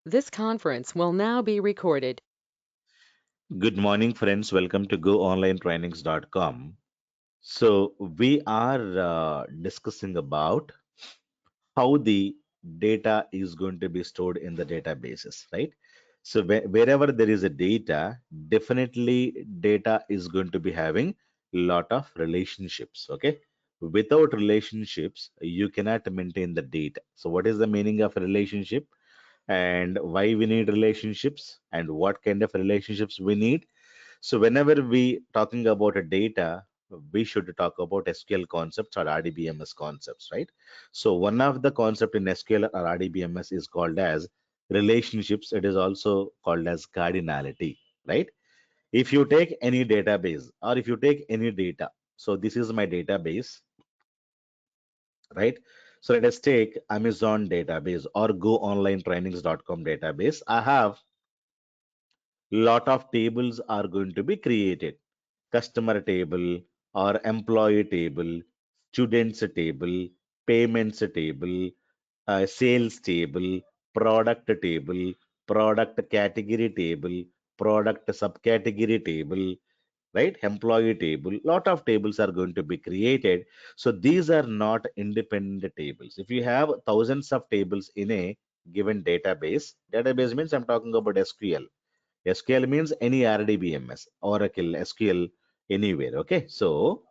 This conference will now be recorded. Good morning, friends. Welcome to GoOnlineTrainings.com. So, we are discussing about how the data is going to be stored in the databases, right? So, wherever there is a data, definitely data is going to be having a lot of relationships, okay? Without relationships, you cannot maintain the data. So, what is the meaning of a relationship? And why we need relationships and what kind of relationships we need. So whenever we talking about a data, we should talk about SQL concepts or RDBMS concepts, right? So one of the concept in SQL or RDBMS is called as relationships. It is also called as cardinality, right? If you take any database or if you take any data, so this is my database, right? So let us take Amazon database or GoOnlineTrainings.com database. I have lot of tables are going to be created. Customer table or employee table, students table, payments table, sales table, product table, product category table, product subcategory table, right? Employee table. Lot of tables are going to be created. So these are not independent tables. If you have thousands of tables in a given database means I'm talking about SQL. SQL means any RDBMS, Oracle, SQL, anywhere. Okay, so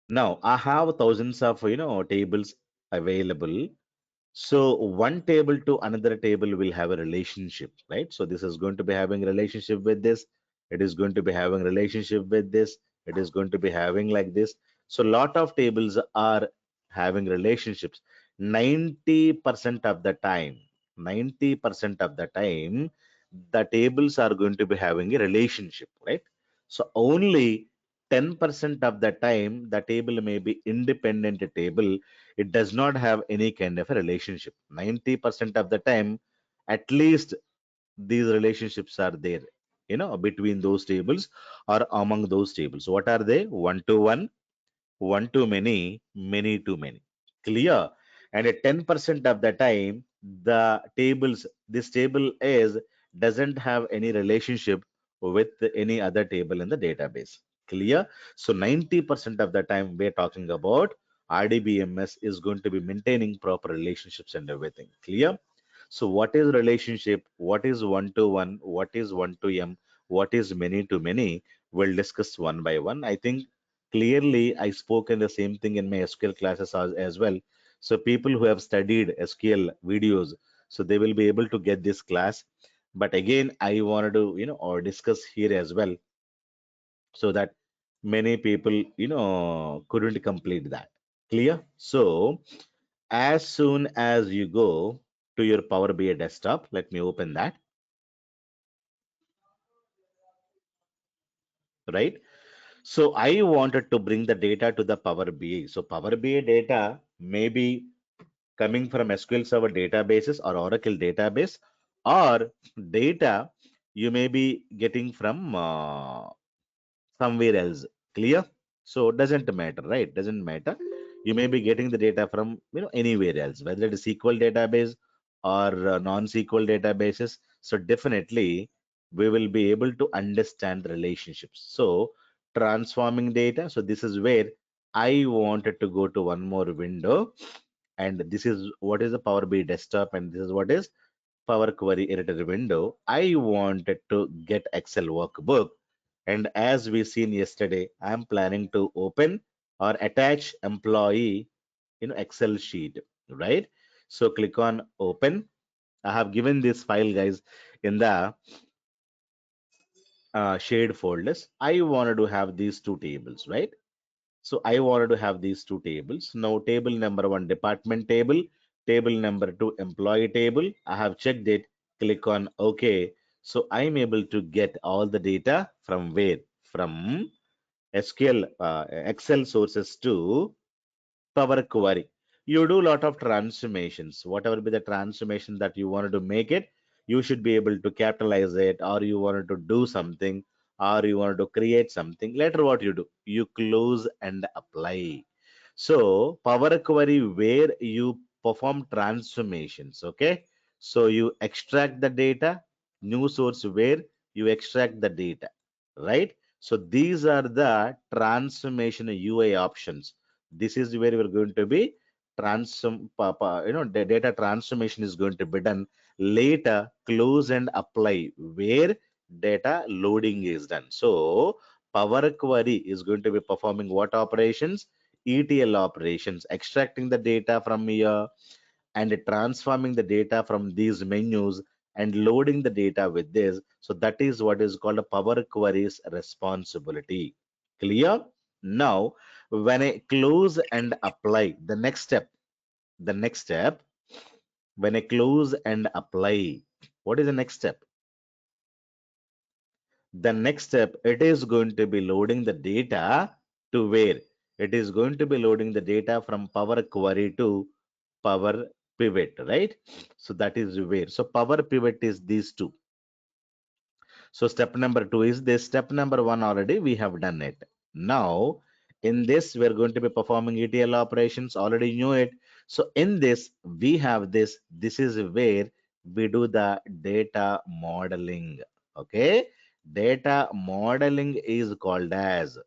now I have thousands of tables available. So one table to another table will have a relationship, right? So this is going to be having relationship with this. It is going to be having relationship with this. It is going to be having like this. So lot of tables are having relationships. 90% of the time, 90% of the time, the tables are going to be having a relationship, right? So only 10% of the time, the table may be independent table. It does not have any kind of a relationship. 90% of the time, at least these relationships are there, between those tables or among those tables. What are they? One to one to many to many. Clear? And at 10% of the time, this table is doesn't have any relationship with any other table in the database. Clear? So 90% of the time we're talking about RDBMS is going to be maintaining proper relationships and everything. Clear? So what is relationship? What is one to one? What is one to m? What is many to many? We'll discuss one by one. I think clearly I spoke in the same thing in my SQL classes as well. So people who have studied SQL videos, so they will be able to get this class. But again, I wanted to, or discuss here as well, so that many people, couldn't complete that. Clear? So as soon as you go to your Power BI desktop, let me open that, right? So I wanted to bring the data to the Power BI. So Power BI data may be coming from SQL Server databases or Oracle database, or data you may be getting from somewhere else. Clear? So it doesn't matter, right? Doesn't matter. You may be getting the data from anywhere else, whether it is SQL database or non-SQL databases. So definitely we will be able to understand the relationships. So transforming data. So this is where I wanted to go to one more window, and this is what is the Power BI desktop, and this is what is Power Query editor window. I wanted to get Excel workbook, and as we seen yesterday, I am planning to open or attach employee Excel sheet, right? So click on open. I have given this file, guys, in the shared folders. I wanted to have these two tables, right? So I wanted to have these two tables. Now table number one, department table, table number two, employee table. I have checked it. Click on OK. So I'm able to get all the data from where? From SQL, Excel sources to Power Query. You do a lot of transformations. Whatever be the transformation that you wanted to make it, you should be able to capitalize it, or you wanted to do something, or you wanted to create something. Later, what you do? You close and apply. So, Power Query, where you perform transformations. Okay, so you extract the data, new source where you extract the data, right? So these are the transformation UI options. This is where we're going to be the data transformation is going to be done later. Close and apply where data loading is done. So Power Query is going to be performing what operations? ETL operations, extracting the data from here and transforming the data from these menus and loading the data with this. So that is what is called a Power Query's responsibility. Clear? Now, when I close and apply, the next step, when I close and apply, what is the next step? The next step, it is going to be loading the data to where? It is going to be loading the data from Power Query to Power Pivot, right? So that is where. So Power Pivot is these two. So step number two is this. Step number one already we have done it. Now in this we're going to be performing ETL operations. Already knew it. So in this we have this. This is where we do the data modeling. Okay. Data modeling is called as,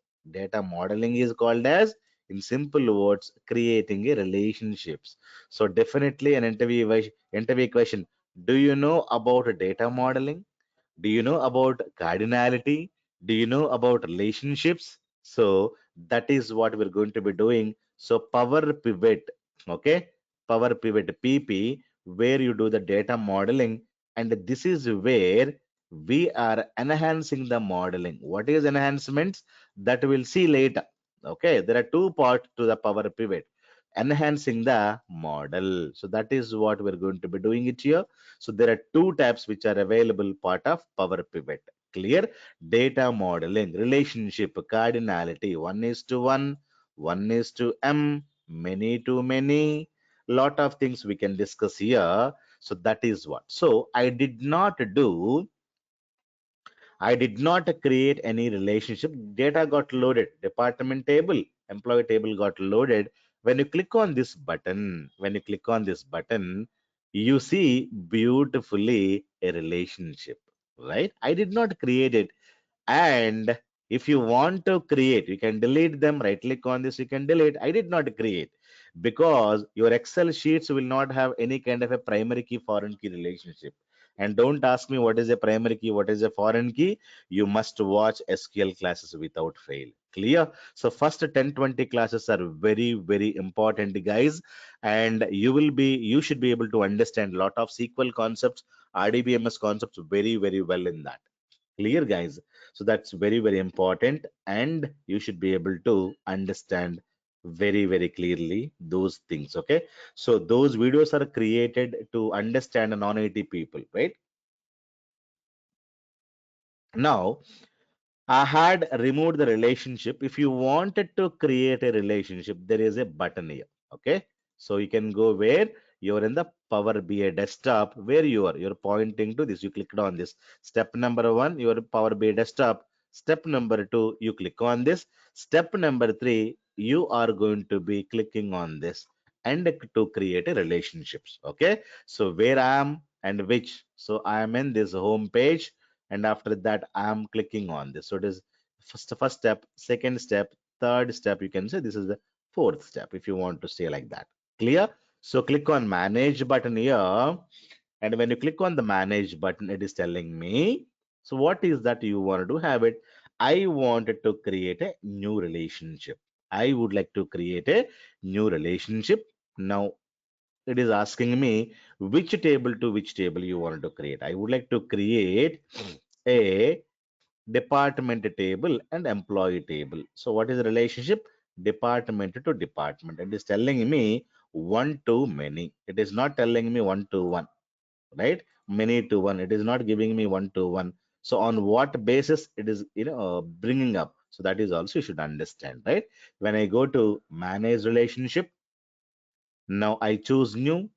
in simple words, creating a relationships. So definitely an interview question. Do you know about data modeling? Do you know about cardinality? Do you know about relationships? So that is what we're going to be doing. So Power Pivot, okay? Power Pivot PP, where you do the data modeling, and this is where we are enhancing the modeling. What is enhancements? That we'll see later. Okay, there are two parts to the Power Pivot. Enhancing the model. So that is what we're going to be doing it here. So there are two tabs which are available part of Power Pivot. Clear? Data modeling, relationship, cardinality, 1:1, 1:m, many to many. Lot of things we can discuss here. So that is what. So I did not create any relationship. Data got loaded. Department table, employee table got loaded. When you click on this button, you see beautifully a relationship, right? I did not create it. And if you want to create, you can delete them. Right click on this, you can delete. I did not create because your Excel sheets will not have any kind of a primary key foreign key relationship. And don't ask me what is a primary key, what is a foreign key. You must watch SQL classes without fail. Clear? So first 10-20 classes are very, very important, guys. And you should be able to understand a lot of SQL concepts, RDBMS concepts very, very well in that. Clear, guys? So that's very, very important, and you should be able to understand very, very clearly those things. Okay, so those videos are created to understand non-IT people, right? Now I had removed the relationship. If you wanted to create a relationship, there is a button here. Okay. So you can go where you're in the Power BI desktop, where you're pointing to this. You clicked on this. Step number one, your Power BI desktop. Step number two, you click on this. Step number three, you are going to be clicking on this and to create a relationships. Okay. So where I am and which. So I am in this home page, and after that I am clicking on this. So it is first step, second step, third step. You can say this is the fourth step if you want to say like that. Clear? So click on manage button here, and when you click on the manage button, it is telling me, so what is that you want to have it? I wanted to create a new relationship. I would like to create a new relationship. Now it is asking me which table to which table you want to create. I would like to create a department table and employee table. So what is the relationship? Department to department. It is telling me one to many. It is not telling me one to one, right? Many to one. It is not giving me one to one. So on what basis it is, bringing up? So that is also you should understand, right? When I go to manage relationship, now I choose new,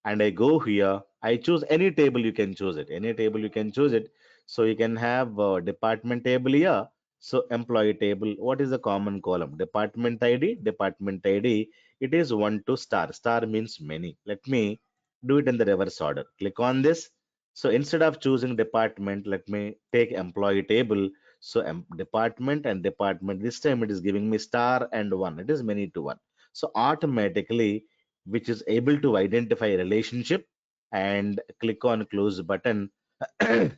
and I go here, I choose any table, you can choose it. Any table you can choose it. So you can have department table here. So employee table, what is the common column? Department ID, department ID. it is 1 to star. Star means many. Let me do it in the reverse order. Click on this. So instead of choosing department, let me take employee table. So department and department, this time it is giving me star and 1. It is many to 1. So automatically, which is able to identify relationship, and click on close button, it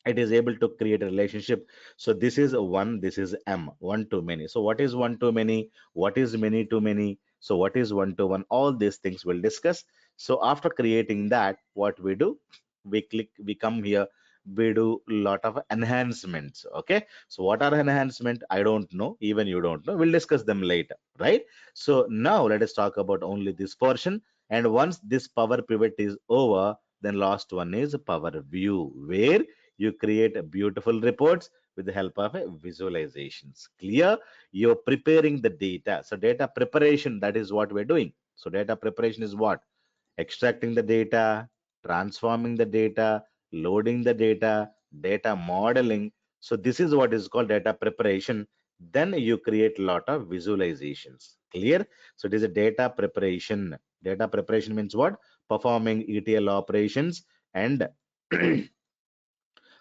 is able to create a relationship. So this is a one, this is m, one to many. So what is one to many, what is many to many, so what is one to one, all these things we'll discuss. So after creating that, what we do, we click, we come here, we do lot of enhancements. Okay, so what are enhancement, I don't know, even you don't know, we'll discuss them later, right? So now let us talk about only this portion. And once this power pivot is over, then last one is power view, where you create beautiful reports with the help of visualizations. Clear? You're preparing the data. So data preparation, that is what we're doing. So data preparation is what? Extracting the data, transforming the data, loading the data, data modeling. So this is what is called data preparation. Then you create a lot of visualizations. Clear? So it is a data preparation. Data preparation means what? Performing ETL operations and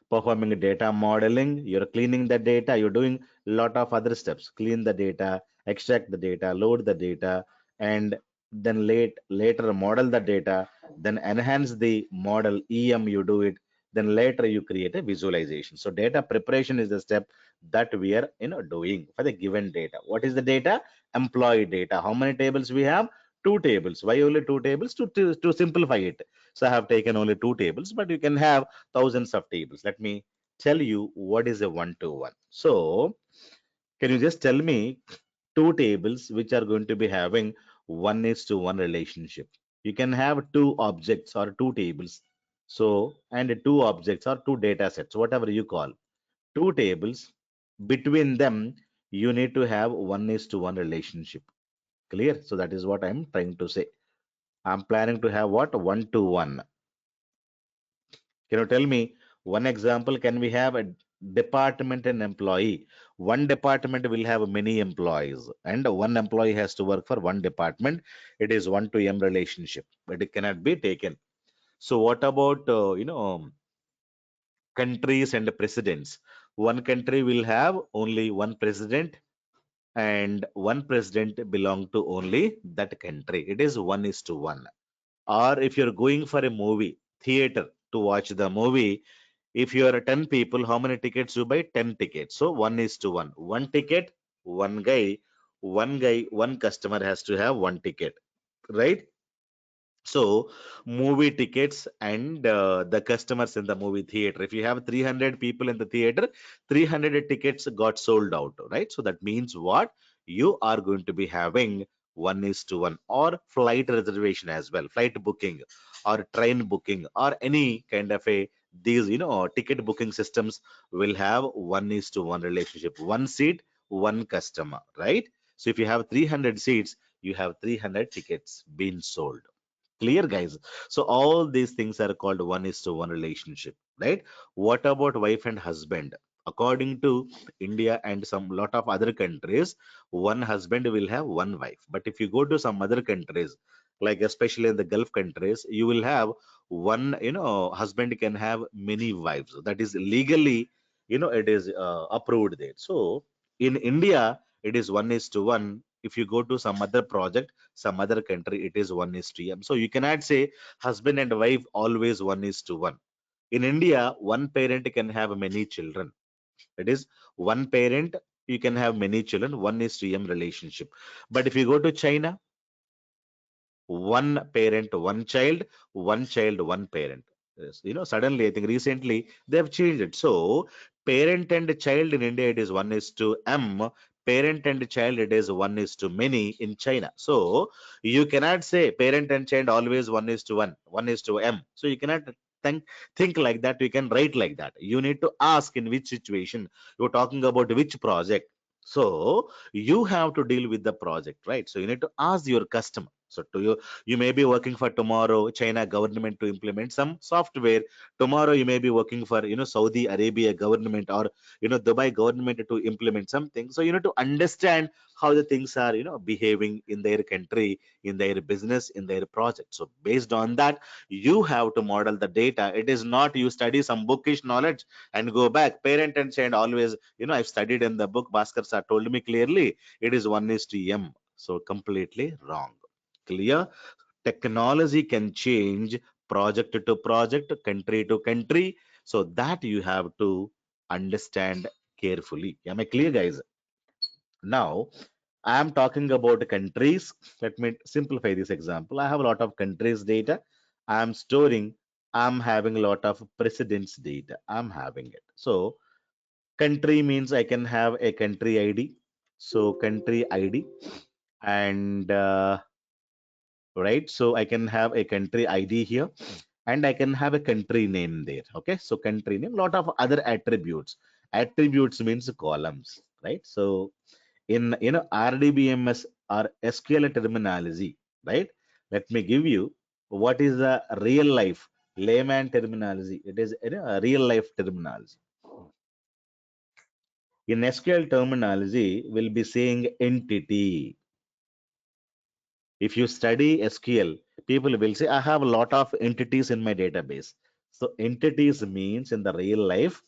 performing data modeling, you're cleaning the data, you're doing a lot of other steps, clean the data, extract the data, load the data, and then later model the data, then enhance the model, EM, you do it, then later you create a visualization. So data preparation is the step that we are doing for the given data. What is the data? Employee data. How many tables we have? Two tables. Why only two tables? To simplify it. So I have taken only two tables, but you can have thousands of tables. Let me tell you what is a one-to-one. So can you just tell me two tables which are going to be having one is to one relationship? You can have two objects or two tables. So, and two objects or two data sets, whatever you call. Two tables, between them, you need to have one is to one relationship. Clear? So that is what I'm trying to say. I'm planning to have what? One to one. Can you tell me one example? Can we have a department and employee? One department will have many employees, and one employee has to work for one department. It is one to M relationship, but it cannot be taken. So what about countries and presidents? One country will have only one president, and one president belong to only that country. It is one is to one. Or if you're going for a movie theater to watch the movie, if you are 10 people, how many tickets you buy? 10 tickets. So one is to one. One ticket, one guy, one customer has to have one ticket, right? So movie tickets and the customers in the movie theater. If you have 300 people in the theater, 300 tickets got sold out, right? So that means what? You are going to be having one is to one, or flight reservation as well, flight booking or train booking or any kind of a these ticket booking systems will have one is to one relationship, one seat, one customer, right? So if you have 300 seats, you have 300 tickets being sold. Clear, guys? So all these things are called one is to one relationship, right? What about wife and husband? According to India and some lot of other countries, one husband will have one wife. But if you go to some other countries, like especially in the Gulf countries, you will have one, husband can have many wives. That is legally, it is approved there. So in India, it is one is to one. If you go to some other project, some other country, it is one is to m. So you cannot say husband and wife always one is to one. In India, one parent can have many children. It is one parent, you can have many children, one is to m relationship. But if you go to China, one parent, one child, one parent. Yes, suddenly, I think recently they have changed it. So, parent and child in India, it is one is to M. Parent and child, it is one is to many in China. So, you cannot say parent and child always one is to one is to M. So, you cannot think like that. You can write like that. You need to ask in which situation you're talking about, which project. So, you have to deal with the project, right? So, you need to ask your customer. So to you, you may be working for tomorrow China government to implement some software. Tomorrow you may be working for Saudi Arabia government or Dubai government to implement something. So you need to understand how the things are behaving in their country, in their business, in their project. So based on that, you have to model the data. It is not you study some bookish knowledge and go back. Parent and child always, I've studied in the book. Bhaskar sir told me clearly it is 1:m. So completely wrong. Clear? Technology can change project to project, country to country. So that you have to understand carefully. Am I clear, guys? Now, I am talking about countries. Let me simplify this example. I have a lot of countries data. I am storing. I'm having a lot of presidents data. I'm having it. So country means I can have a country ID. So country ID and right. So I can have a country ID here and I can have a country name there. Okay. So country name, lot of other attributes. Attributes means columns, right? So in RDBMS or SQL terminology, right? Let me give you what is the real life layman terminology. It is a real life terminology. In SQL terminology, we'll be saying entity. If you study SQL, people will say, I have a lot of entities in my database. So entities means in the real life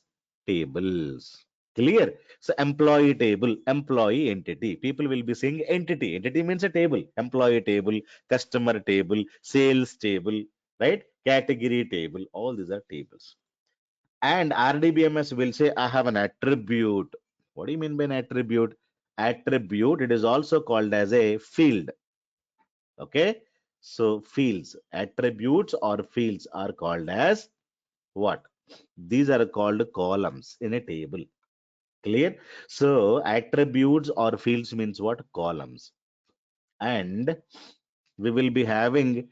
tables. Clear? So employee table, employee entity. People will be saying entity. Entity means a table. Employee table, customer table, sales table, right? Category table. All these are tables. And RDBMS will say, I have an attribute. What do you mean by an attribute? Attribute, it is also called as a field. Okay. So fields, attributes or fields are called as what? These are called columns in a table. Clear? So attributes or fields means what? Columns. And we will be having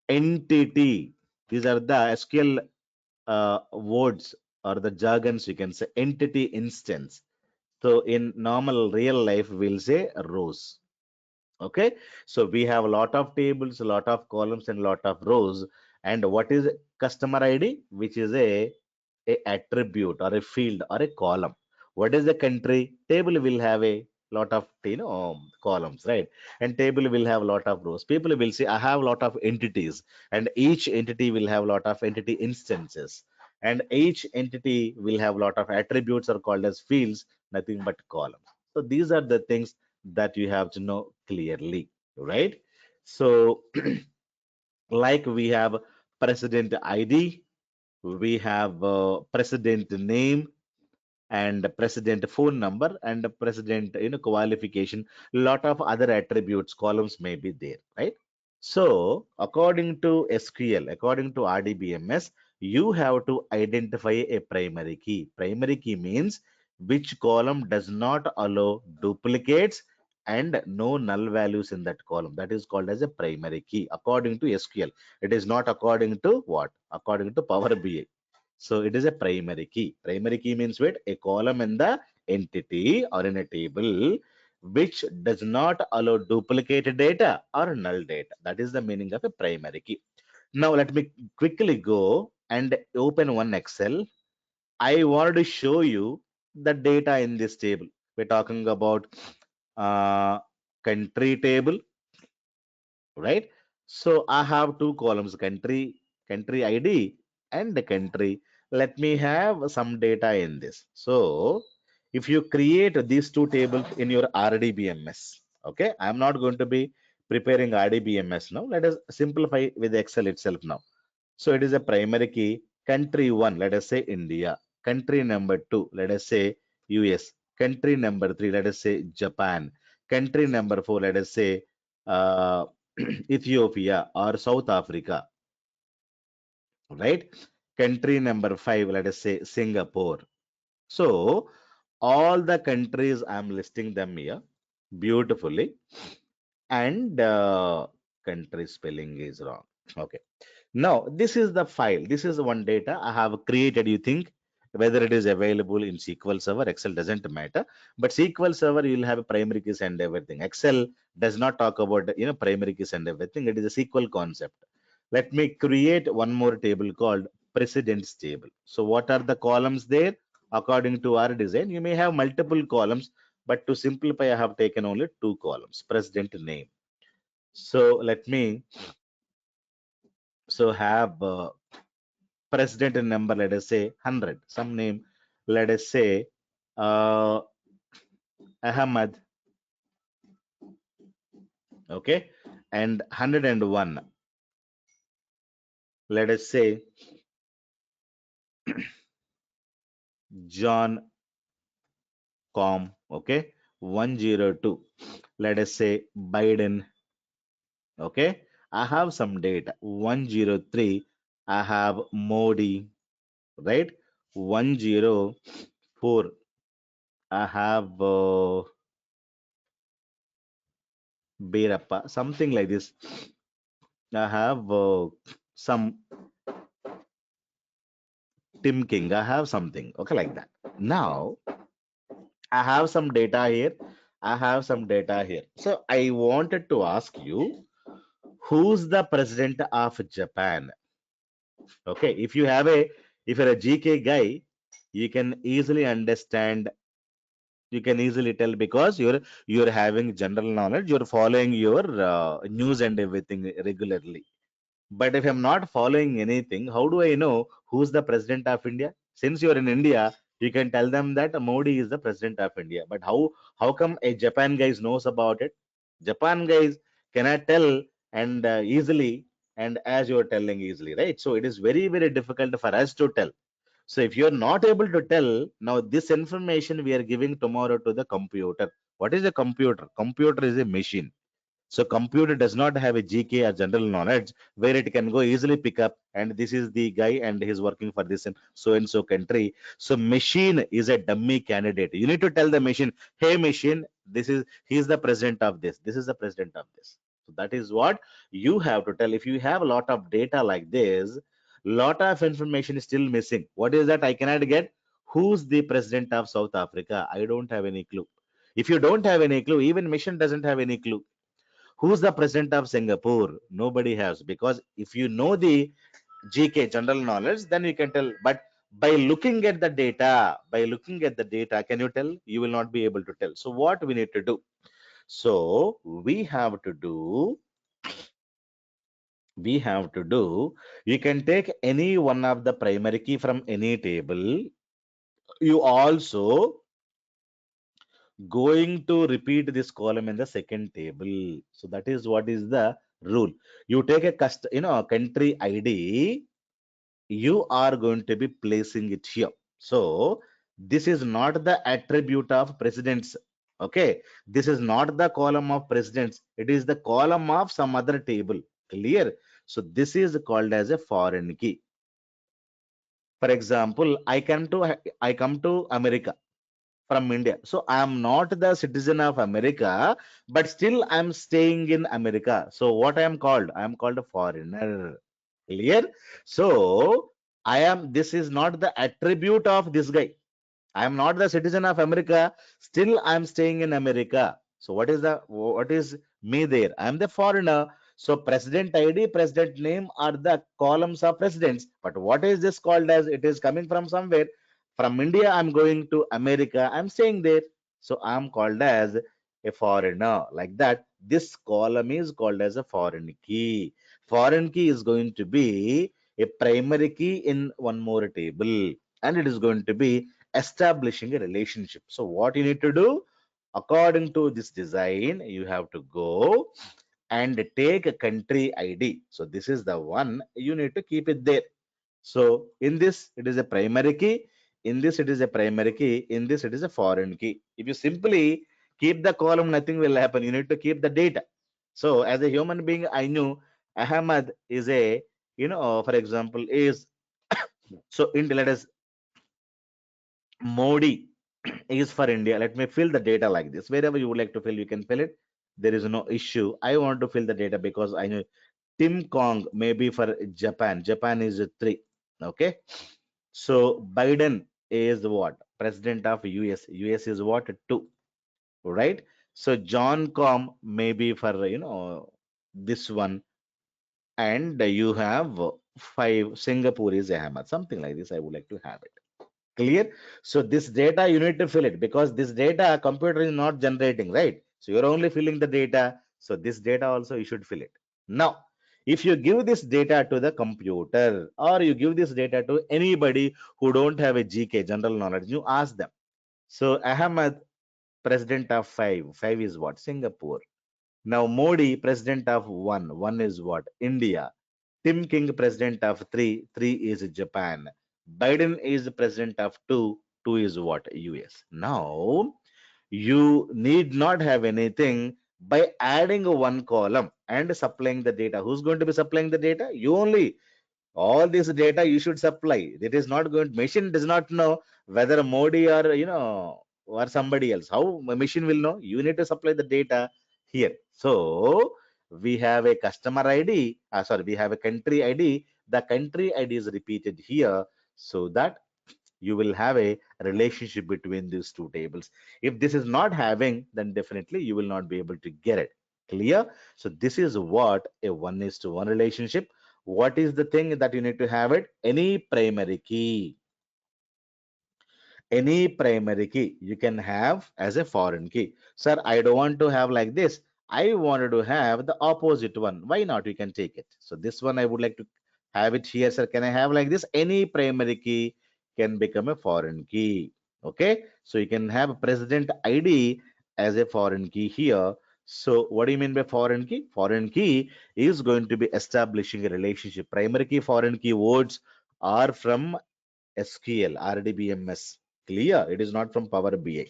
entity. These are the SQL words or the jargons you can say entity instance. So in normal real life, we'll say rows. Okay, so we have a lot of tables, a lot of columns, and a lot of rows. And what is customer ID? Which is a attribute or a field or a column. What is the country? Table will have a lot of columns, right? And table will have a lot of rows. People will say, I have a lot of entities, and each entity will have a lot of entity instances. And each entity will have a lot of attributes are called as fields, nothing but columns. So these are the things that you have to know clearly, right? So, like we have president ID, we have president name and president phone number and president qualification. Lot of other attributes columns may be there, right? So, according to SQL, according to RDBMS, you have to identify a primary key. Primary key means which column does not allow duplicates and no null values in that column. That is called as a primary key according to SQL. It is not according to what? According to Power BI. So it is a primary key. Primary key means what? A column in the entity or in a table which does not allow duplicate data or null data. That is the meaning of a primary key. Now let me quickly go and open one Excel. I want to show you the data in this table. We're talking about uh, country table, right? So I have two columns, country ID and the country. Let me have some data in this. So if you create these two tables in your RDBMS, okay, I'm not going to be preparing RDBMS now. Let us simplify with Excel itself now. So it is a primary key. Country one, let us say India. Country number two, let us say US. Country number three, let us say Japan. Country number four, let us say uh, Ethiopia or South Africa, right? Country number five, let us say Singapore. So all the countries I'm listing them here beautifully, and country spelling is wrong. Okay. Now, this is the file. This is one data I have created. You think whether it is available in SQL Server, Excel doesn't matter. But SQL Server, you'll have primary keys and everything. Excel does not talk about primary keys and everything. It is a SQL concept. Let me create one more table called precedence table. So what are the columns there? According to our design, you may have multiple columns, but to simplify, I have taken only two columns, president name. So let me have president number, let us say 100, some name, let us say uh, Ahmad, okay, and 101, let us say John Com, okay, 102, let us say Biden, okay. I have some data, 103, I have Modi, right, 104, I have Birappa, something like this. I have some Tim King. I have something. Okay, like that. Now, I have some data here. I have some data here. So, I wanted to ask you, who's the president of Japan? Okay, if you're a GK guy, you can easily understand. You can easily tell because you're having general knowledge. You're following your news and everything regularly. But if I'm not following anything, how do I know who's the president of India? Since you're in India, you can tell them that Modi is the president of India. But how come a Japan guys knows about it? Japan guys cannot tell and easily and as you're telling easily, right? So it is very difficult for us to tell. So if you're not able to tell, now this information we are giving tomorrow to the computer. What is a computer? Computer is a machine. So computer does not have a GK or general knowledge where it can go easily pick up and this is the guy and he's working for this and so country. So machine is a dummy candidate. You need to tell the machine, hey machine, he's the president of this. This is the president of this. So that is what you have to tell. If you have a lot of data like this, lot of information is still missing. What is that I cannot get? Who's the president of South Africa? I don't have any clue. If you don't have any clue, even mission doesn't have any clue. Who's the president of Singapore? Nobody has, because if you know the GK general knowledge, then you can tell. But by looking at the data, can you tell? You will not be able to tell. So what we need to do? So we have to do. You can take any one of the primary key from any table. You also going to repeat this column in the second table. So that is what is the rule. You take a a country ID, you are going to be placing it here. So this is not the attribute of presidents. Okay, this is not the column of presidents. It is the column of some other table. Clear? So this is called as a foreign key. For example, I come to America from India. So I am not the citizen of America, but still I am staying in America. So what I am called? I am called a foreigner. Clear? So this is not the attribute of this guy. I am not the citizen of America. Still, I am staying in America. So what is me there? I am the foreigner. So president ID, president name are the columns of presidents. But what is this called as? It is coming from somewhere. From India, I'm going to America. I'm staying there. So I'm called as a foreigner. Like that, this column is called as a foreign key. Foreign key is going to be a primary key in one more table. And it is going to be establishing a relationship. So what you need to do, according to this design, you have to go and take a country ID. So this is the one you need to keep it there. So in this, it is a primary key. In this, it is a primary key. In this, it is a foreign key. If you simply keep the column, nothing will happen. You need to keep the data. So as a human being, I knew Ahmad is a, for example, is so in let us Modi is for India. Let me fill the data like this. Wherever you would like to fill, you can fill it. There is no issue. I want to fill the data because I know Tim Kong maybe for Japan. Japan is a 3. Okay. So Biden. is what? President of US. US is what? 2, right? So John Com maybe for this one, and you have 5. Singapore is Ahmad, something like this. I would like to have it. Clear? So this data you need to fill it because this data computer is not generating, right? So you're only filling the data. So this data also you should fill it. Now, if you give this data to the computer or you give this data to anybody who don't have a GK, general knowledge, you ask them. So Ahmad, president of 5. 5 is what? Singapore. Now Modi, president of 1. 1 is what? India. Tim King, president of 3. 3 is Japan. Biden is president of 2. 2 is what? US. Now, you need not have anything by adding one column and supplying the data. Who's going to be supplying the data? You only. All this data you should supply. It is not going. Machine does not know whether Modi or or somebody else. How a machine will know? You need to supply the data here. So we have a customer ID. Sorry, we have a country ID. The country ID is repeated here so that you will have a relationship between these two tables. If this is not having, then definitely you will not be able to get it. Clear? So this is what a 1:1 relationship. What is the thing that you need to have it? Any primary key. Any primary key you can have as a foreign key. Sir, I don't want to have like this. I wanted to have the opposite one. Why not? You can take it. So this one I would like to have it here. Sir, can I have like this? Any primary key can become a foreign key. Okay. So you can have president ID as a foreign key here. So what do you mean by foreign key? Foreign key is going to be establishing a relationship. Primary key, foreign key words are from SQL, RDBMS. Clear? It is not from Power BI.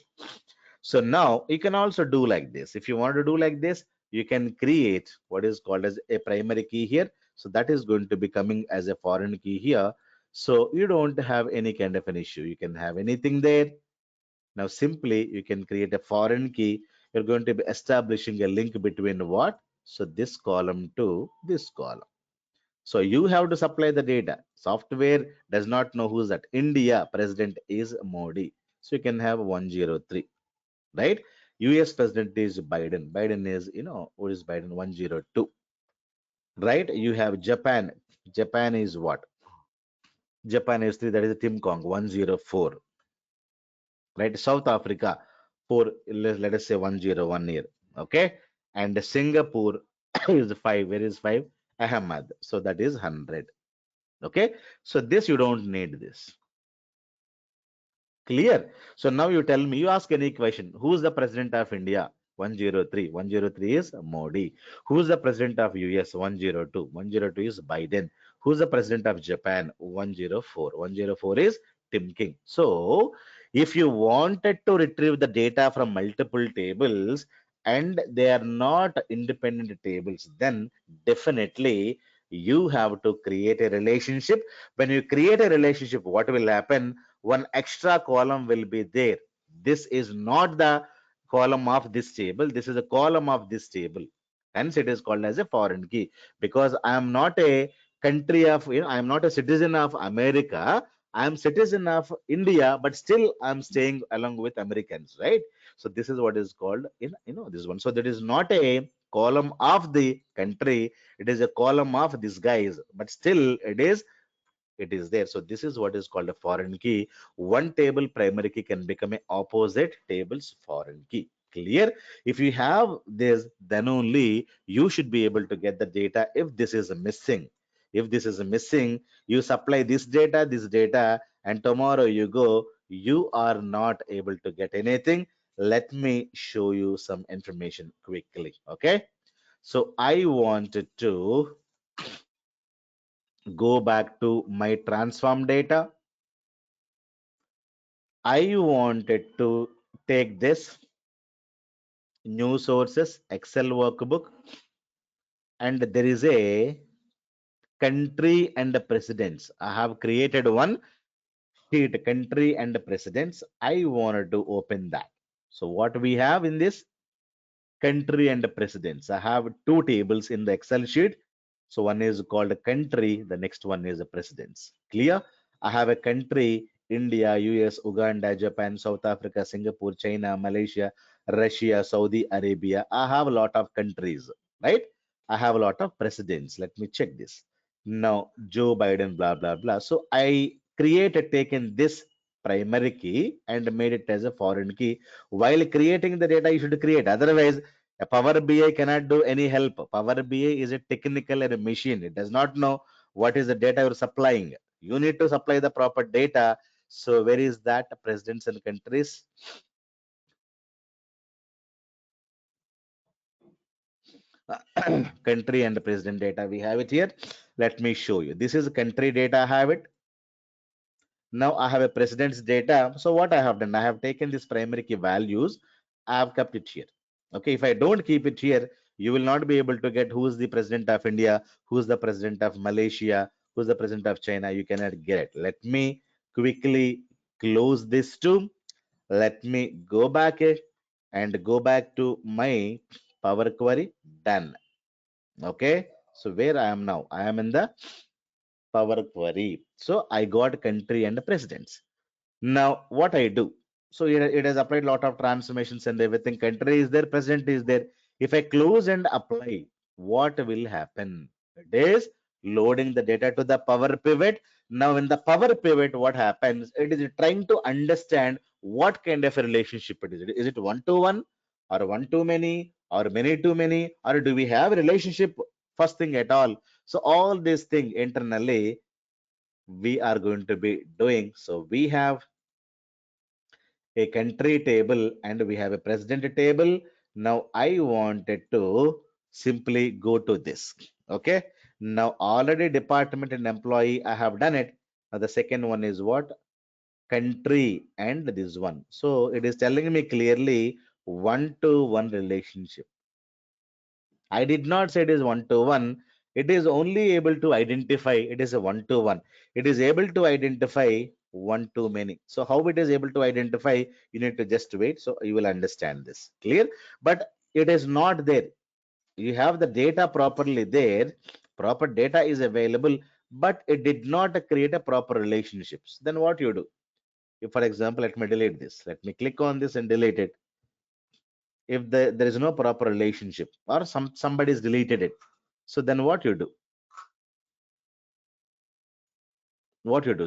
So now you can also do like this. If you want to do like this, you can create what is called as a primary key here. So that is going to be coming as a foreign key here. So you don't have any kind of an issue. You can have anything there. Now simply you can create a foreign key. You're going to be establishing a link between what? So this column to this column. So you have to supply the data. Software does not know who's that. India president is Modi. So you can have 103, right? US president is Biden. Biden is, what is Biden? 102, right? You have Japan. Japan is what? Japan is 3, that is Tim Kong, 104, right? South Africa, 4, let us say 101 here, okay? And Singapore is 5. Where is 5? Ahmad. So that is 100. Okay, so this you don't need this. Clear? So now you tell me, you ask any question. Who's the president of India? 103. 103 is Modi. Who's the president of US? 102. 102 is Biden. Who's the president of Japan? 104. 104 is Tim King. So if you wanted to retrieve the data from multiple tables and they are not independent tables, then definitely you have to create a relationship. When you create a relationship, what will happen? One extra column will be there. This is not the column of this table. This is a column of this table. Hence, it is called as a foreign key because I am not a country of, I am not a citizen of America. I am citizen of India, but still I am staying along with Americans, right? So this is what is called in, this one. So that is not a column of the country. It is a column of these guys, but still it is there. So this is what is called a foreign key. One table primary key can become a opposite table's foreign key. Clear? If you have this, then only you should be able to get the data. If this is missing, you supply this data, and tomorrow you go, you are not able to get anything. Let me show you some information quickly. Okay. So I wanted to go back to my transform data. I wanted to take this new sources Excel workbook, and there is a country and the presidents. I have created one sheet, country and the presidents. I wanted to open that. So what we have in this country and the presidents, I have two tables in the Excel sheet. So one is called country, the next one is the presidents. Clear? I have a country India, US, Uganda, Japan, South Africa, Singapore, China, Malaysia, Russia, Saudi Arabia. I have a lot of countries, right? I have a lot of presidents. Let me check this. Now, Joe Biden, blah, blah, blah. So I taken this primary key and made it as a foreign key. While creating the data, you should create. Otherwise, a Power BI cannot do any help. Power BI is a technical and a machine. It does not know what is the data you're supplying. You need to supply the proper data. So where is that presidents and countries? Country and president data, we have it here. Let me show you. This is country data. I have it. Now I have a president's data. So what I have done, I have taken this primary key values. I have kept it here. Okay, if I don't keep it here, you will not be able to get who's the president of India, who's the president of Malaysia, who's the president of China. You cannot get it. Let me quickly close this too. Let me go back and go back to my Power Query. Done. Okay, so where I am now, I am in the Power Query. So I got country and presidents. Now what I do, so it has applied a lot of transformations and everything. Country is there, president is there. If I close and apply, what will happen? It is loading the data to the Power Pivot. Now in the Power Pivot, what happens? It is trying to understand what kind of a relationship it is. Is it one to one, or one too many, or many too many, or do we have a relationship first thing at all? So all these things internally we are going to be doing. So we have a country table and we have a president table. Now I wanted to simply go to this. Okay. Now already department and employee, I have done it. Now the second one is what? Country and this one. So it is telling me clearly one-to-one relationship. I did not say it is one-to-one. It is only able to identify it is a one-to-one. It is able to identify one too many. So how it is able to identify, you need to just wait. So you will understand this. Clear? But it is not there. You have the data properly there. Proper data is available, but it did not create a proper relationships. Then what you do? If, for example, let me delete this. Let me click on this and delete it. If there is no proper relationship or somebody's deleted it, so then what you do?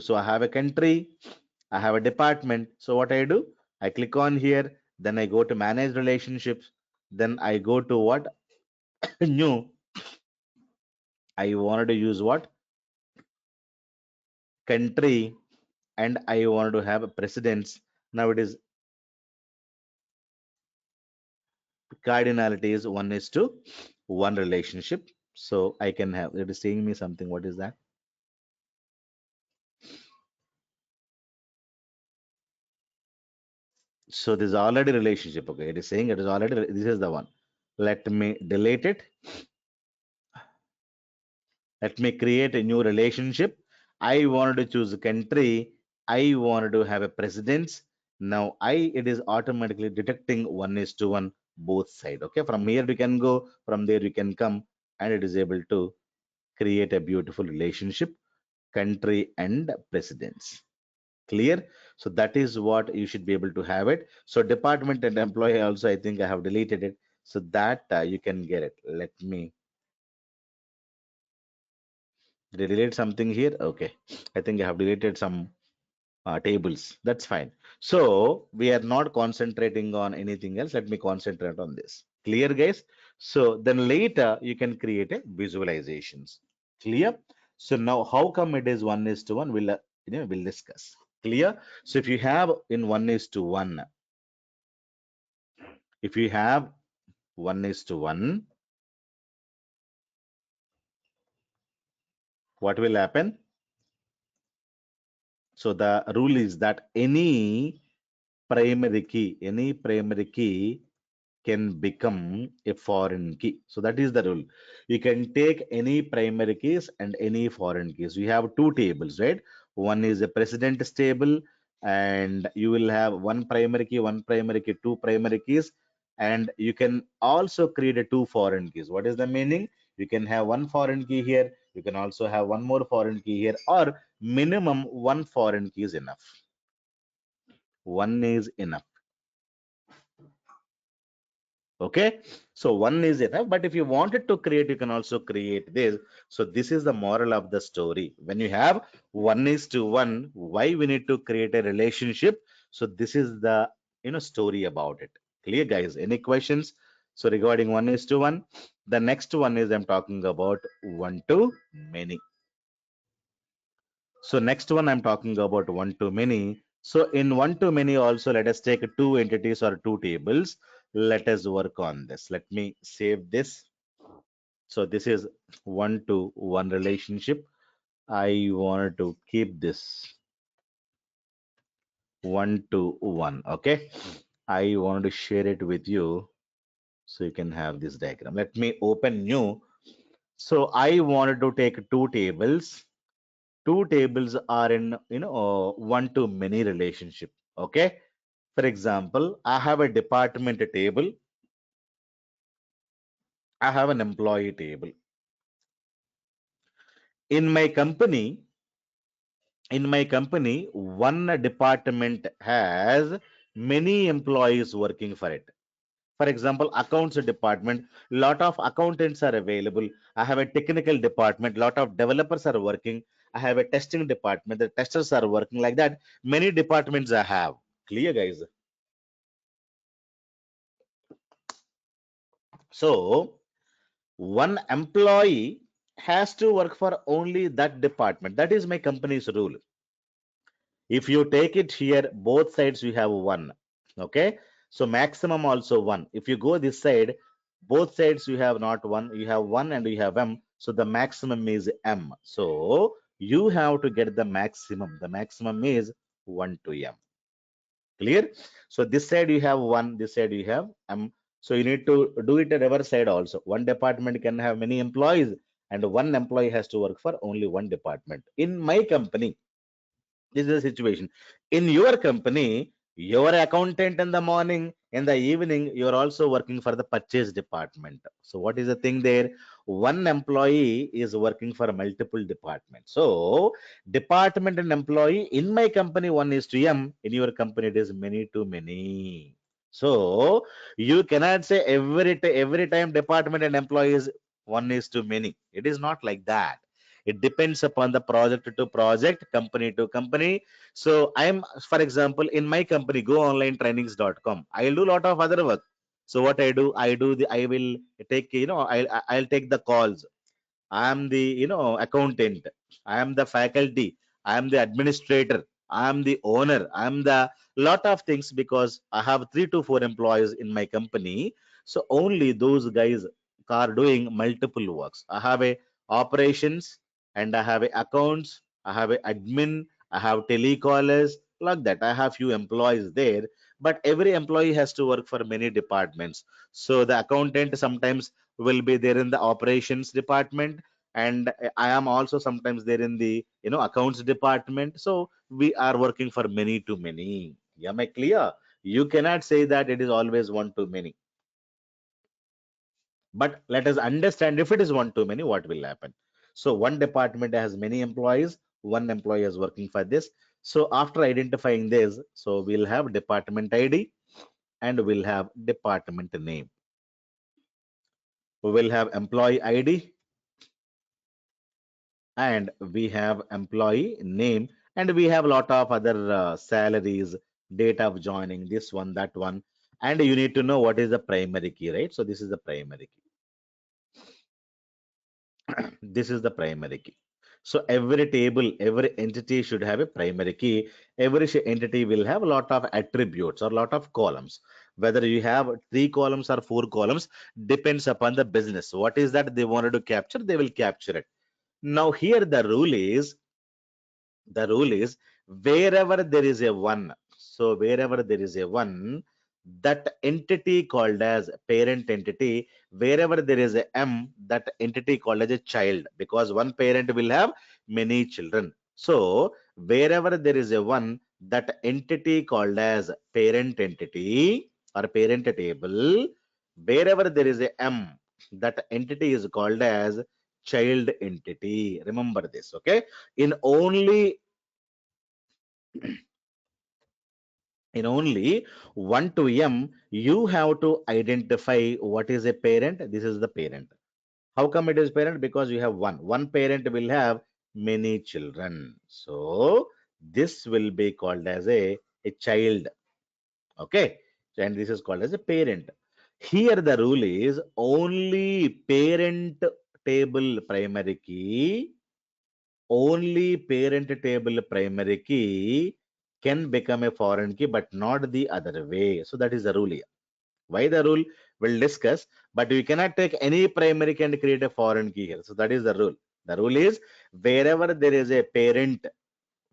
So I have a country, I have a department. So what I do, I click on here, then I go to manage relationships, then I go to what? New. I wanted to use what? Country, and I wanted to have a precedence. Now it is cardinality is 1:1 relationship. So I can have, it is saying me something. What is that? So this is already relationship. Okay, it is saying it is already, this is the one. Let me delete it. Let me create a new relationship. I wanted to choose a country. I wanted to have a precedence. Now it is automatically detecting 1:1 both side. Okay, from here we can go, from there we can come, and it is able to create a beautiful relationship, country and precedence. Clear? So that is what you should be able to have it. So department and employee also, I think I have deleted it so that you can get it. Let me delete something here. Okay, I think I have deleted some tables. That's fine. So we are not concentrating on anything else. Let me concentrate on this. Clear, guys? So then later you can create a visualizations. Clear? So now how come it is 1:1? We'll discuss. Clear? So if you have in 1:1, if you have 1:1, what will happen? So the rule is that any primary key can become a foreign key. So that is the rule. You can take any primary keys and any foreign keys. We have two tables, right? One is a precedence table, and you will have one primary key, two primary keys, and you can also create a two foreign keys. What is the meaning? You can have one foreign key here. You can also have one more foreign key here, or minimum one foreign key is enough. One is enough. Okay, so one is enough, but if you wanted to create, you can also create this. So this is the moral of the story. When you have 1:1, why we need to create a relationship? So this is the story about it. Clear, guys? Any questions? So regarding 1:1, the next one is I'm talking about one to many. So next one I'm talking about one to many. So in one to many also, let us take two entities or two tables. Let us work on this. Let me save this. So this is one to one relationship. I wanted to keep this one to one. Okay. I wanted to share it with you so you can have this diagram. Let me open new. So I wanted to take two tables. Two tables are in one to many relationship. Okay. For example, I have a department table. I have an employee table. In my company, one department has many employees working for it. For example, accounts department, lot of accountants are available. I have a technical department, lot of developers are working. I have a testing department, the testers are working like that. Many departments I have. Clear, guys? So one employee has to work for only that department. That is my company's rule. If you take it here, both sides you have one. Okay. So maximum also one. If you go this side, both sides you have not one, you have one and you have m. So the maximum is m. So you have to get the maximum. The maximum is 1 to m. Clear? So this side you have one, this side you have so you need to do it a reverse side also. One department can have many employees and one employee has to work for only one department. In my company, this is the situation. In your company, your accountant in the morning, in the evening, you're also working for the purchase department. So what is the thing there? One employee is working for multiple departments. So department and employee in my company, 1:m. In your company, it is many to many. So you cannot say every time department and employees 1:many. It is not like that. It depends upon the project to project, company to company. So I'm, for example, in my company, goonlinetrainings.com, I'll do a lot of other work. So what I will take, I'll take the calls. I am the, accountant. I am the faculty. I am the administrator. I am the owner. I am the lot of things because I have 3 to 4 employees in my company. So only those guys are doing multiple works. I have a operations and I have a accounts. I have a admin. I have telecallers like that. I have few employees there, but every employee has to work for many departments. So the accountant sometimes will be there in the operations department and I am also sometimes there in the accounts department. So we are working for many to many. Yeah, am I clear? You cannot say that it is always one to many. But let us understand if it is one to many, what will happen. So one department has many employees, one employee is working for this. So after identifying this, so we'll have department ID and we'll have department name. We will have employee ID and we have employee name and we have a lot of other salaries, date of joining, this one, that one, and you need to know what is the primary key, right? So this is the primary key. This is the primary key. So every table, every entity should have a primary key. Every entity will have a lot of attributes or a lot of columns. Whether you have 3 columns or 4 columns depends upon the business. What is that they wanted to capture, they will capture it. Now here the rule is wherever there is a one, so wherever there is a one, that entity called as parent entity, wherever there is a m, that entity called as a child, because one parent will have many children. So wherever there is a one, that entity called as parent entity or parent table, wherever there is a m, that entity is called as child entity. Remember this, okay? In only In only 1 to m, you have to identify what is a parent. This is the parent. How come it is parent? Because you have one. One parent will have many children. So this will be called as a child. Okay. And this is called as a parent. Here the rule is only parent table primary key, only parent table primary key can become a foreign key, but not the other way. So that is the rule here. Why the rule? We'll discuss, but we cannot take any primary key and create a foreign key here. So that is the rule. The rule is wherever there is a parent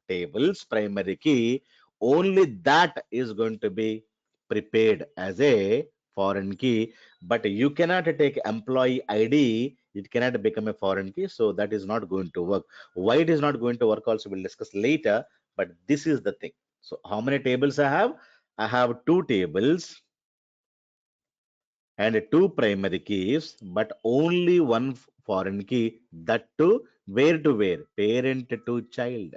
tables primary key, only that is going to be prepared as a foreign key, but you cannot take employee ID, it cannot become a foreign key, so that is not going to work. Why it is not going to work also we'll discuss later, but this is the thing. So how many tables I have? I have two tables and two primary keys, but only one foreign key, that to where? Parent to child.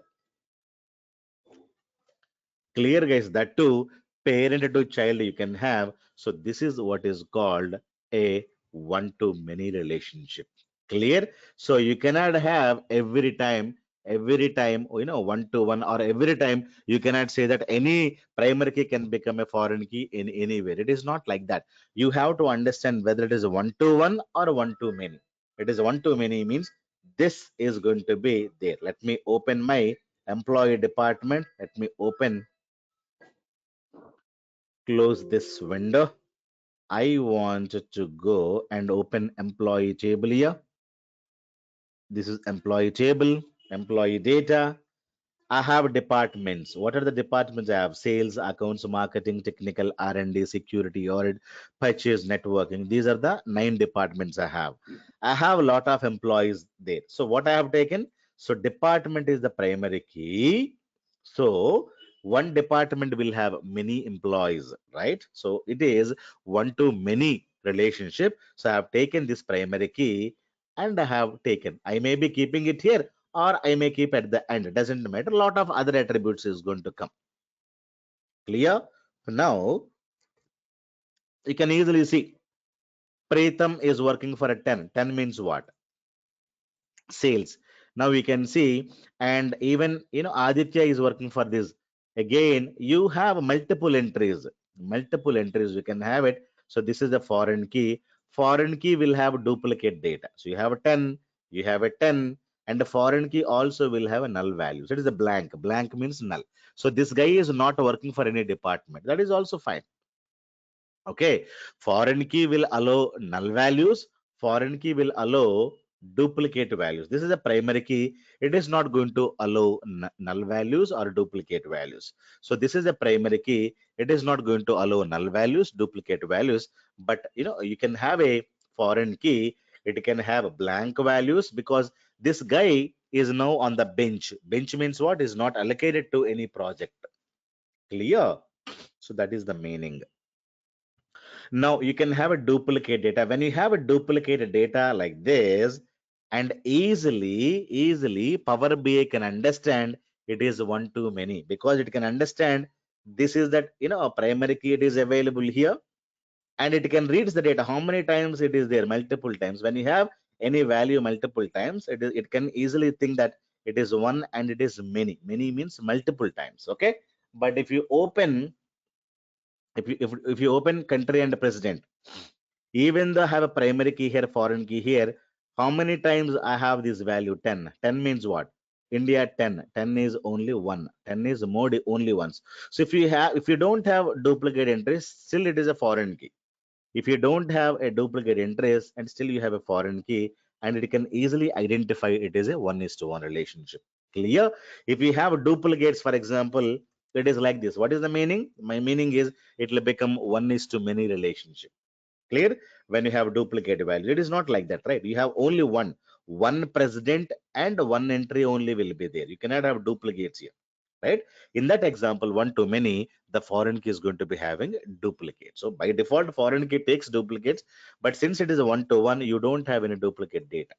Clear, guys, that too, parent to child you can have. So this is what is called a one to many relationship. Clear? So you cannot have every time, one to one, or every time you cannot say that any primary key can become a foreign key in anywhere. It is not like that. You have to understand whether it is one to one or one to many. It is one to many means this is going to be there. Let me open my employee department. Let me close this window. I want to go and open employee table here. This is employee table, employee data. I have departments. What are the departments I have? Sales, accounts, marketing, technical, R&D, security, audit, purchase, networking. These are the 9 departments I have. I have a lot of employees there. So what I have taken? So department is the primary key. So one department will have many employees, right? So it is one to many relationship. So I have taken this primary key and I have taken. I may be keeping it here or I may keep at the end. It doesn't matter. A lot of other attributes is going to come. Clear? Now you can easily see Pritham is working for a 10. 10 means what? Sales. Now we can see, and even Aditya is working for this. Again, you have multiple entries. Multiple entries you can have it. So this is the foreign key. Foreign key will have duplicate data. So you have a 10, you have a 10, and the foreign key also will have a null value. So it is a blank. Blank means null. So this guy is not working for any department. That is also fine. Okay, foreign key will allow null values. Foreign key will allow duplicate values. This is a primary key. It is not going to allow null values or duplicate values. So this is a primary key. It is not going to allow null values, duplicate values. But you can have a foreign key. It can have blank values because this guy is now on the bench. Bench means what? Is not allocated to any project. Clear? So that is the meaning. Now you can have a duplicate data. When you have a duplicate data like this, and easily Power BI can understand it is one too many because it can understand this is that a primary key it is available here and it can read the data how many times it is there multiple times. When you have any value multiple times, it can easily think that it is one and it is many. Many means multiple times. Okay, but if you open if you open country and president, even though I have a primary key here, foreign key here, how many times I have this value 10? 10 means what? India 10. 10 is only one. 10 is mode only once. So if you don't have duplicate entries, still it is a foreign key. If you don't have a duplicate entries and still you have a foreign key, and it can easily identify it is a 1:1 relationship. Clear? If you have duplicates, for example, it is like this. What is the meaning? My meaning is it will become 1:many relationship. Clear? When you have duplicate values, it is not like that, right? You have only one president and one entry only will be there. You cannot have duplicates here, right? In that example, one to many, the foreign key is going to be having duplicates. So by default, foreign key takes duplicates, but since it is a one to one, you don't have any duplicate data.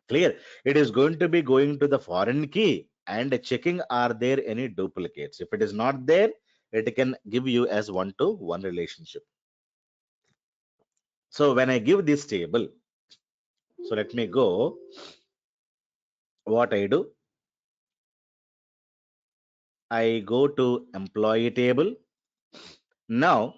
Clear? It is going to be going to the foreign key and checking are there any duplicates. If it is not there, it can give you as one-to-one relationship. So when I give this table, so let me go. What I do, I go to employee table. Now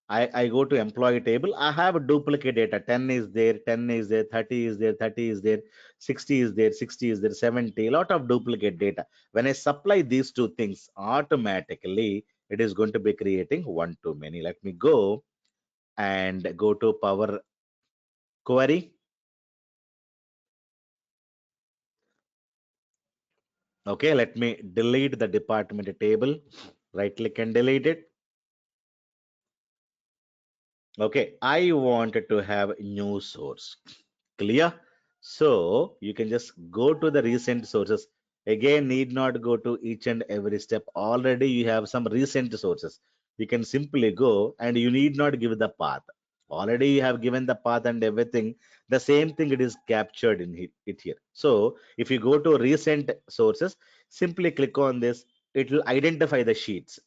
I go to employee table. I have a duplicate data. 10 is there, 10 is there, 30 is there, 30 is there, 60 is there, 60 is there, 70. A lot of duplicate data. When I supply these two things, automatically it is going to be creating one to many. Let me go and go to Power Query. Okay, let me delete the department table. Right click and delete it. Okay, I wanted to have new source. Clear? So you can just go to the recent sources. Again, need not go to each and every step. Already you have some recent sources. You can simply go and you need not give the path. Already you have given the path and everything. The same thing it is captured in it here. So if you go to recent sources, simply click on this. It will identify the sheets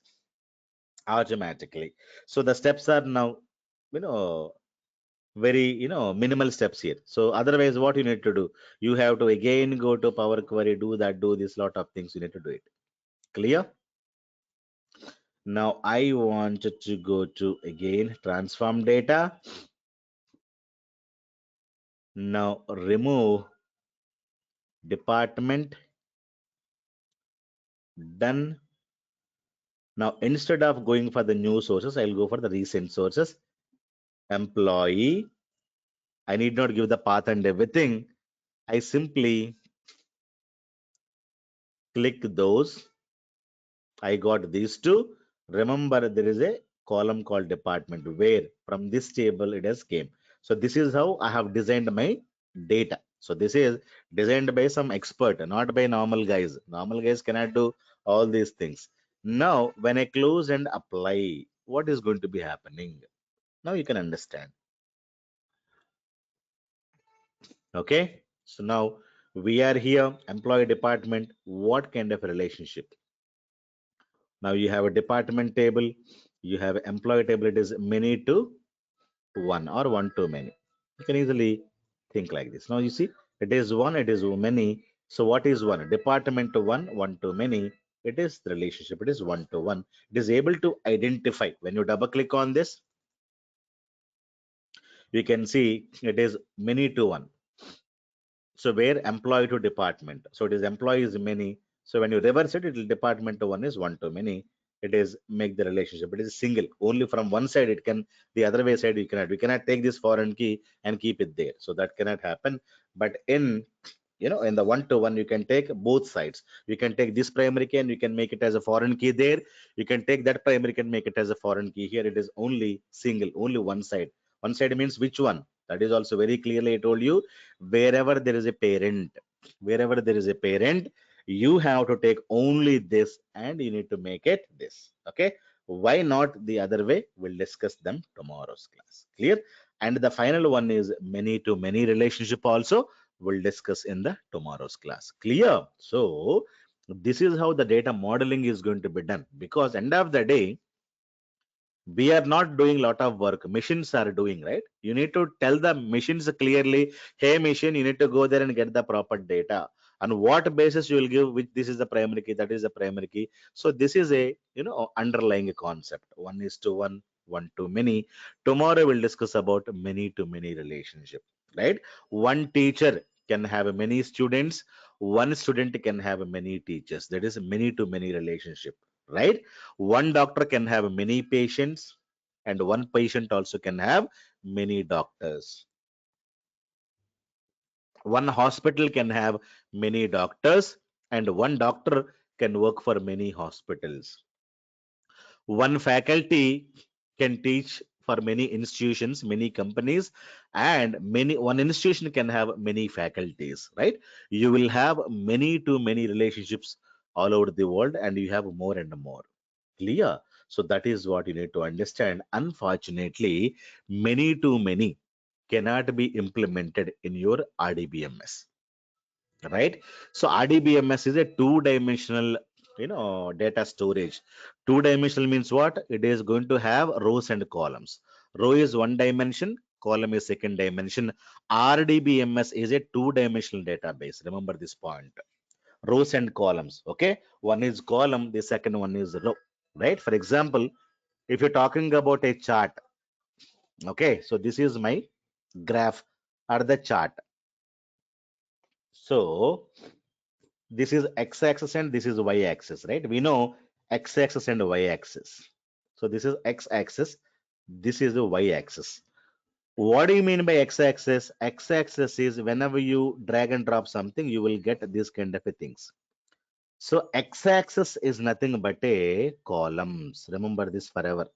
automatically. So the steps are now, you know, very minimal steps here. So otherwise what you need to do, you have to again go to Power Query, do that, do this lot of things, you need to do it. Clear? Now I wanted to go to again transform data. Now remove department. Done. Now instead of going for the new sources, I'll go for the recent sources. Employee, I need not give the path and everything. I simply click those. I got these two. Remember, there is a column called department where from this table it has came. So this is how I have designed my data. So this is designed by some expert, not by normal guys. Normal guys cannot do all these things. Now, when I close and apply, what is going to be happening? Now you can understand. Okay. So now we are here, employee department. What kind of a relationship? Now you have a department table, you have employee table, it is many to one or one to many. You can easily think like this. Now you see, it is one, it is many. So what is one? Department to one, one to many. It is the relationship, it is one to one. It is able to identify. When you double click on this, you can see it is many to one. So where employee to department. So it is employees many. So when you reverse it, it will department to one is one to many. It is make the relationship. It is single. Only from one side it can, the other way side you cannot. We cannot take this foreign key and keep it there. So that cannot happen. But in in the one to one, you can take both sides. You can take this primary key and you can make it as a foreign key there. You can take that primary key and make it as a foreign key here. It is only single, only one side. One side means which one? That is also very clearly I told you. Wherever there is a parent, wherever there is a parent, you have to take only this and you need to make it this. Okay. Why not the other way? We'll discuss them tomorrow's class. Clear? And the final one is many to many relationship also. We'll discuss in the tomorrow's class. Clear? So this is how the data modeling is going to be done, because end of the day we are not doing a lot of work, machines are doing, right? You need to tell the machines clearly, hey machine, you need to go there and get the proper data. On what basis you will give which this is the primary key, that is the primary key. So this is a underlying concept. One is to one, one to many. Tomorrow we'll discuss about many to many relationship, right? One teacher can have many students, one student can have many teachers. That is many to many relationship, right? One doctor can have many patients, and one patient also can have many doctors. One hospital can have many doctors, and one doctor can work for many hospitals. One faculty can teach for many institutions, many companies, and one institution can have many faculties, right? You will have many to many relationships all over the world, and you have more and more. Clear? So that is what you need to understand. Unfortunately, many to many cannot be implemented in your RDBMS, right? So RDBMS is a two-dimensional data storage. Two-dimensional means what? It is going to have rows and columns. Row is one dimension, column is second dimension. RDBMS is a two-dimensional database. Remember this point. Rows and columns. Okay, one is column, the second one is row. Right? For example, if you're talking about a chart, okay, so this is my graph or the chart. So this is x-axis and this is y-axis, right? We know x-axis and y-axis. So this is x-axis, this is the y-axis. What do you mean by x-axis? X-axis is whenever you drag and drop something, you will get these kind of a things. So x-axis is nothing but a columns. Remember this forever.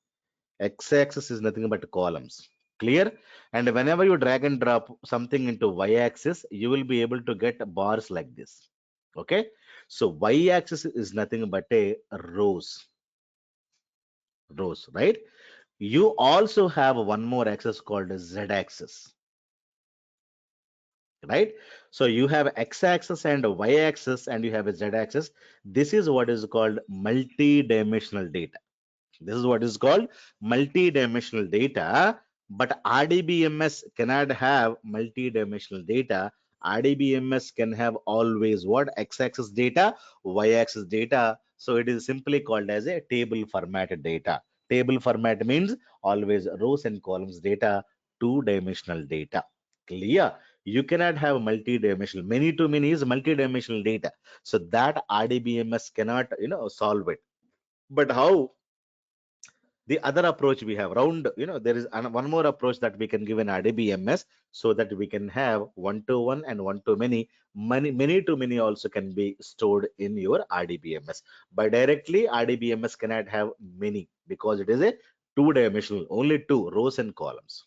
X-axis is nothing but columns. Clear? And whenever you drag and drop something into y-axis, you will be able to get bars like this. Okay? So y-axis is nothing but a rows, right? You also have one more axis called z-axis, right? So you have x-axis and y-axis, and you have a z-axis. This is what is called multi-dimensional data. This is what is called multi-dimensional data, but RDBMS cannot have multi-dimensional data. RDBMS can have always what? X-axis data, y-axis data. So it is simply called as a table format data. Table format means always rows and columns data, two-dimensional data. Clear? You cannot have multi-dimensional. Many to many is multi-dimensional data. So that RDBMS cannot, solve it. But how? The other approach we have round, there is one more approach that we can give in RDBMS, so that we can have one to one and one to many. Many to many also can be stored in your RDBMS. But directly RDBMS cannot have many because it is a two-dimensional, only two rows and columns.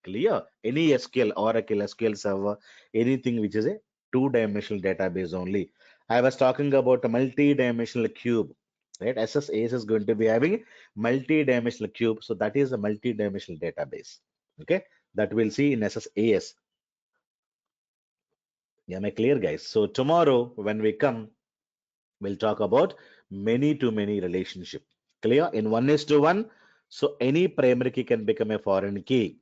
Clear? Any SQL, Oracle, SQL Server, anything which is a two-dimensional database only. I was talking about a multi-dimensional cube, right? SSAS is going to be having multi-dimensional cube. So that is a multi-dimensional database. Okay, that we'll see in SSAS. Yeah, am I clear, guys? So tomorrow when we come, we'll talk about many to many relationship. Clear? In one is to one. So any primary key can become a foreign key.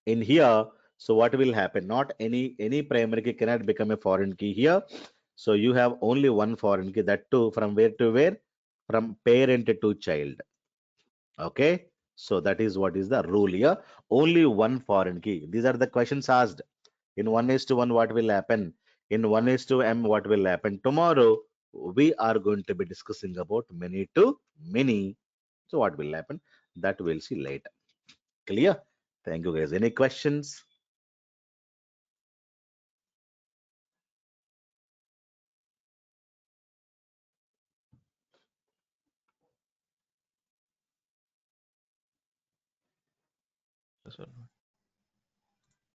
In here, so what will happen? Not any primary key cannot become a foreign key here. So you have only one foreign key. That too from where to where? From parent to child. Okay, so that is what is the rule here. Only one foreign key. These are the questions asked. In one is to one, what will happen? In one is to m, what will happen? Tomorrow, we are going to be discussing about many to many. So what will happen? That we'll see later. Clear? Thank you, guys. Any questions?